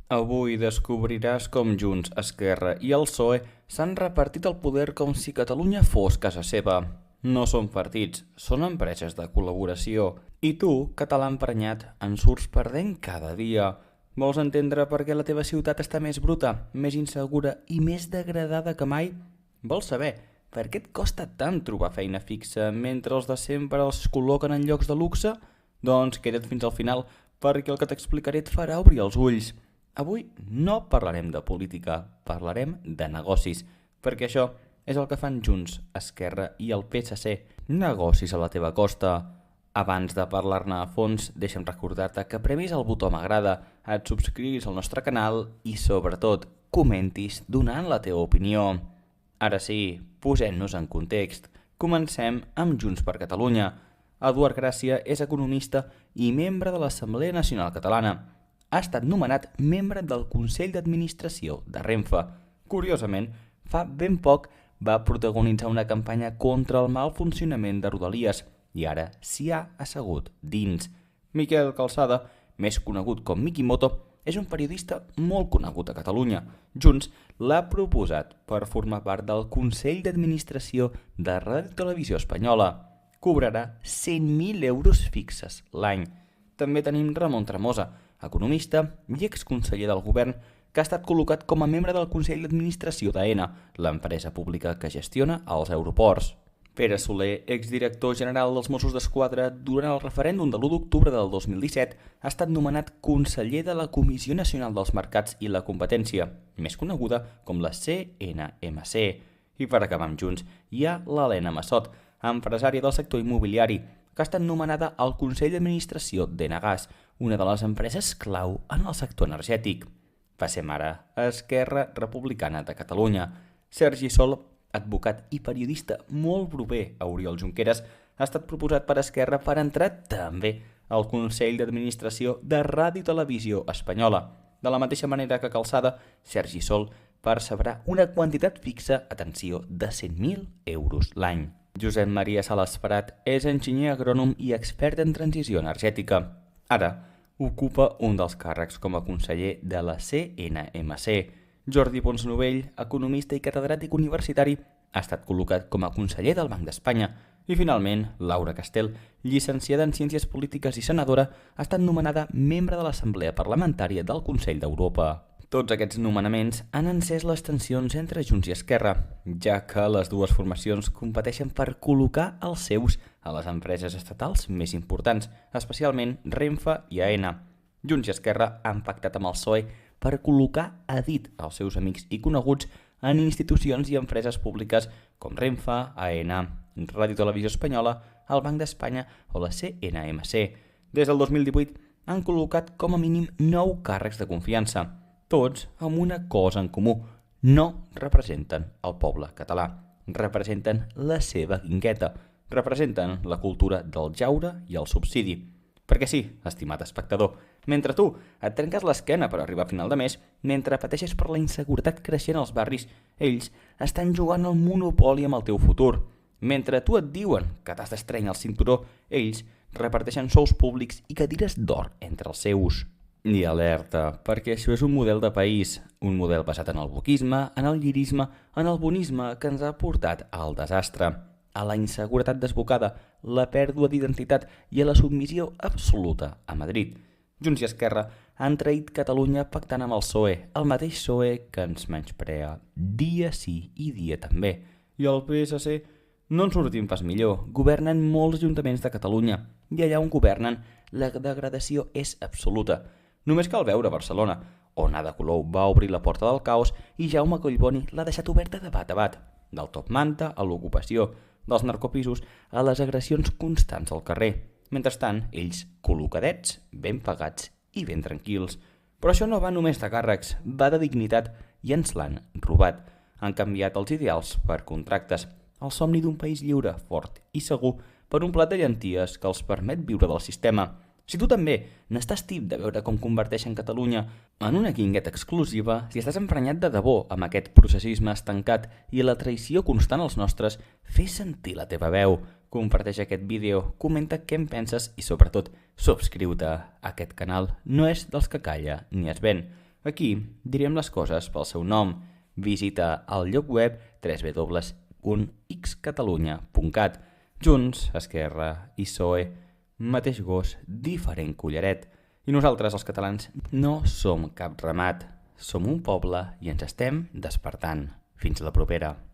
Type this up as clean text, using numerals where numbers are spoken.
Avui descobriràs com Junts, Esquerra i el PSOE s'han repartit el poder com si Catalunya fos casa seva. No són partits, són empreses de col·laboració. I tu, català emprenyat, en surts perdent cada dia. Vols entendre per què la teva ciutat està més bruta, més insegura i més degradada que mai? Vols saber per què et costa tant trobar feina fixa mentre els de sempre els col·loquen en llocs de luxe? Doncs queda't fins al final, perquè el que t'explicaré et farà obrir els ulls. Avui no parlarem de política, parlarem de negocis, perquè això és el que fan Junts, Esquerra i el PSC. Negocis a la teva costa. Abans de parlar-ne a fons, deixa'm recordar-te que premis el botó m'agrada, et subscriguis al nostre canal i, sobretot, comentis donant la teva opinió. Ara sí, posem-nos en context. Comencem amb Junts per Catalunya. Eduard Gràcia és economista i membre de l'Assemblea Nacional Catalana. Ha estat nomenat membre del Consell d'Administració de Renfe. Curiosament, fa ben poc va protagonitzar una campanya contra el mal funcionament de Rodalies i ara s'hi ha assegut dins. Miquel Calçada, més conegut com Miki Moto, és un periodista molt conegut a Catalunya. Junts l'ha proposat per formar part del Consell d'Administració de Ràdio Televisió Espanyola. Cobrarà 100.000 euros fixes l'any. També tenim Ramon Tremosa, economista i exconseller del govern, que ha estat col·locat com a membre del Consell d'Administració d'AENA, l'empresa pública que gestiona els aeroports. Pere Soler, exdirector general dels Mossos d'Esquadra, durant el referèndum de l'1 d'octubre del 2017, ha estat nomenat conseller de la Comissió Nacional dels Mercats i la Competència, més coneguda com la CNMC. I per acabar amb Junts, hi ha l'Helena Massot, empresària del sector immobiliari, que ha estat nomenada al Consell d'Administració d'Enagas, una de les empreses clau en el sector energètic. Passem ara a Esquerra Republicana de Catalunya. Sergi Sol, advocat i periodista molt proper a Oriol Junqueras, ha estat proposat per Esquerra per entrar també al Consell d'Administració de Ràdio Televisió Espanyola. De la mateixa manera que Calçada, Sergi Sol percebrà una quantitat fixa, atenció, de 100.000 euros l'any. Josep Maria Sales Prat és enginyer agrònom i expert en transició energètica. Ara ocupa un dels càrrecs com a conseller de la CNMC. Jordi Ponsnovell, economista i catedràtic universitari, ha estat col·locat com a conseller del Banc d'Espanya. I finalment, Laura Castel, llicenciada en Ciències Polítiques i senadora, ha estat nomenada membre de l'Assemblea Parlamentària del Consell d'Europa. Tots aquests nomenaments han encès les tensions entre Junts i Esquerra, ja que les dues formacions competeixen per col·locar els seus a les empreses estatals més importants, especialment Renfe i AENA. Junts i Esquerra han pactat amb el PSOE per col·locar a dit els seus amics i coneguts en institucions i empreses públiques com Renfe, AENA, Ràdio Televisió Espanyola, el Banc d'Espanya o la CNMC. Des del 2018 han col·locat com a mínim 9 càrrecs de confiança, tots amb una cosa en comú: no representen el poble català, representen la seva guingueta, representen la cultura del jaure i el subsidi. Perquè sí, estimat espectador, mentre tu et trenques l'esquena per arribar a final de mes, mentre pateixes per la inseguretat creixent als barris, ells estan jugant al monopoli amb el teu futur. Mentre tu et diuen que t'has d'estrènyer el cinturó, ells reparteixen sous públics i cadires d'or entre els seus. I alerta, perquè això és un model de país, un model basat en el wokisme, en el llirisme, en el bonisme que ens ha portat al desastre, a la inseguretat desbocada, la pèrdua d'identitat i a la submissió absoluta a Madrid. Junts i Esquerra han traït Catalunya pactant amb el PSOE, el mateix PSOE que ens menysprea dia sí i dia també. I el PSC no en sortim pas millor, governen molts ajuntaments de Catalunya i allà on governen la degradació és absoluta. Només cal veure Barcelona, on Ada Colau va obrir la porta del caos i Jaume Collboni l'ha deixat oberta de bat a bat, del top manta a l'ocupació, dels narcopisos a les agressions constants al carrer. Mentrestant, ells col·locadets, ben pagats i ben tranquils. Però això no va només de càrrecs, va de dignitat i ens l'han robat. Han canviat els ideals per contractes, el somni d'un país lliure, fort i segur per un plat de llenties que els permet viure del sistema. Si tu també n'estàs tip de veure com converteixen Catalunya en una guingueta exclusiva, si estàs emprenyat de debò amb aquest processisme estancat i la traïció constant als nostres, fes sentir la teva veu. Comparteix aquest vídeo, comenta què en penses i sobretot subscriu-te. Aquest canal no és dels que calla ni es ven. Aquí direm les coses pel seu nom. Visita el lloc web www.xcatalunya.cat. Junts, Esquerra i PSOE, mateix gos, diferent collaret. I nosaltres, els catalans, no som cap ramat. Som un poble i ens estem despertant. Fins la propera.